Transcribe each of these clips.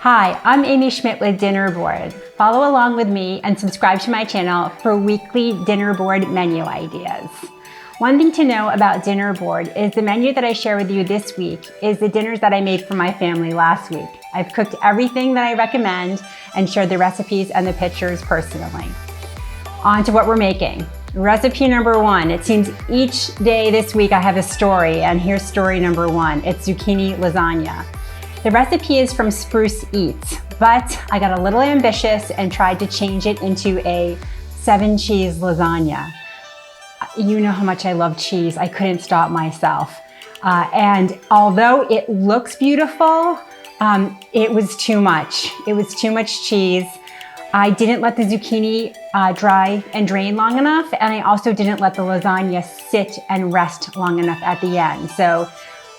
Hi, I'm Amy Schmidt with Dinnerboard. Follow along with me and subscribe to my channel for weekly Dinnerboard menu ideas. One thing to know about Dinnerboard is the menu that I share with you this week is the dinners that I made for my family last week. I've cooked everything that I recommend and shared the recipes and the pictures personally. On to what we're making. Recipe number one. It seems each day this week I have a story, and here's story number one. It's zucchini lasagna. The recipe is from Spruce Eats, but I got a little ambitious and tried to change it into a 7-cheese lasagna. You know how much I love cheese. I couldn't stop myself. And although it looks beautiful, it was too much. It was too much cheese. I didn't let the zucchini dry and drain long enough, and I also didn't let the lasagna sit and rest long enough at the end. So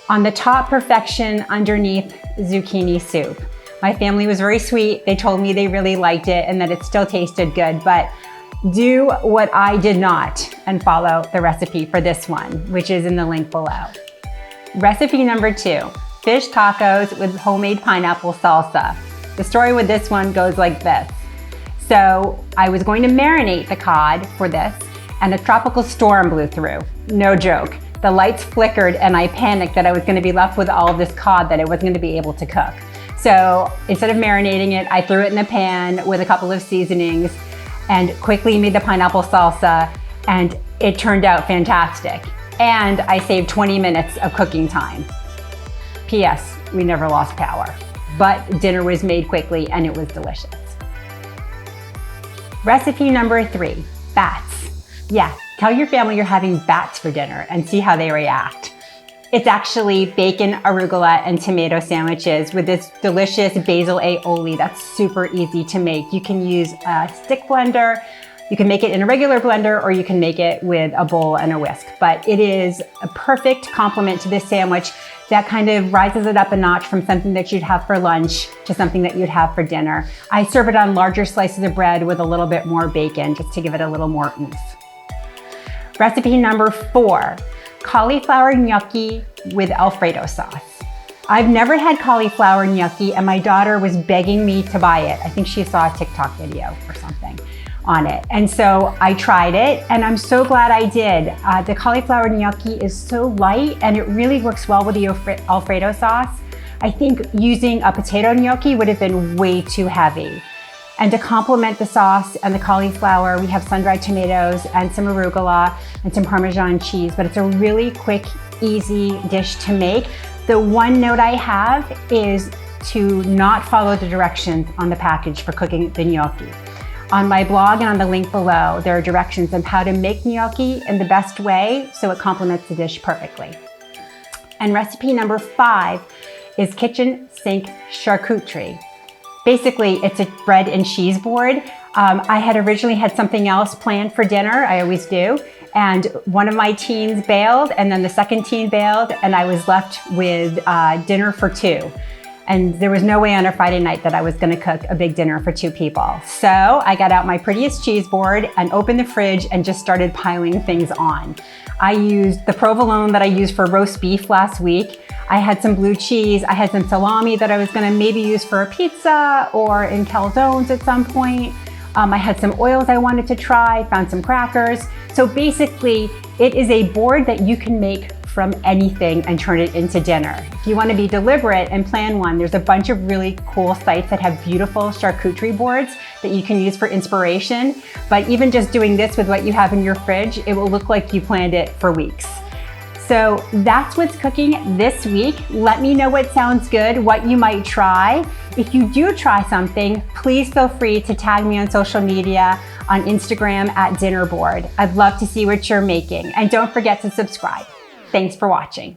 on the top, perfection, underneath, zucchini soup. My family was very sweet. They told me they really liked it and that it still tasted good, but do what I did not and follow the recipe for this one, which is in the link below. Recipe number two, fish tacos with homemade pineapple salsa. The story with this one goes like this. So I was going to marinate the cod for this, and a tropical storm blew through. No joke. The lights flickered and I panicked that I was going to be left with all of this cod that I wasn't going to be able to cook. So instead of marinating it, I threw it in a pan with a couple of seasonings and quickly made the pineapple salsa, and it turned out fantastic. And I saved 20 minutes of cooking time. P.S. We never lost power, but dinner was made quickly and it was delicious. Recipe number three, bats. Yeah, tell your family you're having bats for dinner and see how they react. It's actually bacon, arugula, and tomato sandwiches with this delicious basil aioli that's super easy to make. You can use a stick blender, you can make it in a regular blender, or you can make it with a bowl and a whisk. But it is a perfect complement to this sandwich that kind of rises it up a notch from something that you'd have for lunch to something that you'd have for dinner. I serve it on larger slices of bread with a little bit more bacon just to give it a little more oomph. Recipe number four, cauliflower gnocchi with Alfredo sauce. I've never had cauliflower gnocchi, and my daughter was begging me to buy it. I think she saw a TikTok video or something on it. And so I tried it, and I'm so glad I did. The cauliflower gnocchi is so light, and it really works well with the Alfredo sauce. I think using a potato gnocchi would have been way too heavy. And to complement the sauce and the cauliflower, we have sun-dried tomatoes and some arugula and some Parmesan cheese, but it's a really quick, easy dish to make. The one note I have is to not follow the directions on the package for cooking the gnocchi. On my blog and on the link below, there are directions on how to make gnocchi in the best way so it complements the dish perfectly. And recipe number five is kitchen sink charcuterie. Basically, it's a bread and cheese board. I had originally had something else planned for dinner, I always do, and one of my teens bailed, and then the second teen bailed, and I was left with dinner for two. And there was no way on a Friday night that I was gonna cook a big dinner for two people. So I got out my prettiest cheese board and opened the fridge and just started piling things on. I used the provolone that I used for roast beef last week. I had some blue cheese. I had some salami that I was gonna maybe use for a pizza or in calzones at some point. I had some oils I wanted to try, found some crackers. So basically, it is a board that you can make from anything and turn it into dinner. If you wanna be deliberate and plan one, there's a bunch of really cool sites that have beautiful charcuterie boards that you can use for inspiration. But even just doing this with what you have in your fridge, it will look like you planned it for weeks. So that's what's cooking this week. Let me know what sounds good, what you might try. If you do try something, please feel free to tag me on social media on Instagram at Dinnerboard. I'd love to see what you're making. And don't forget to subscribe. Thanks for watching.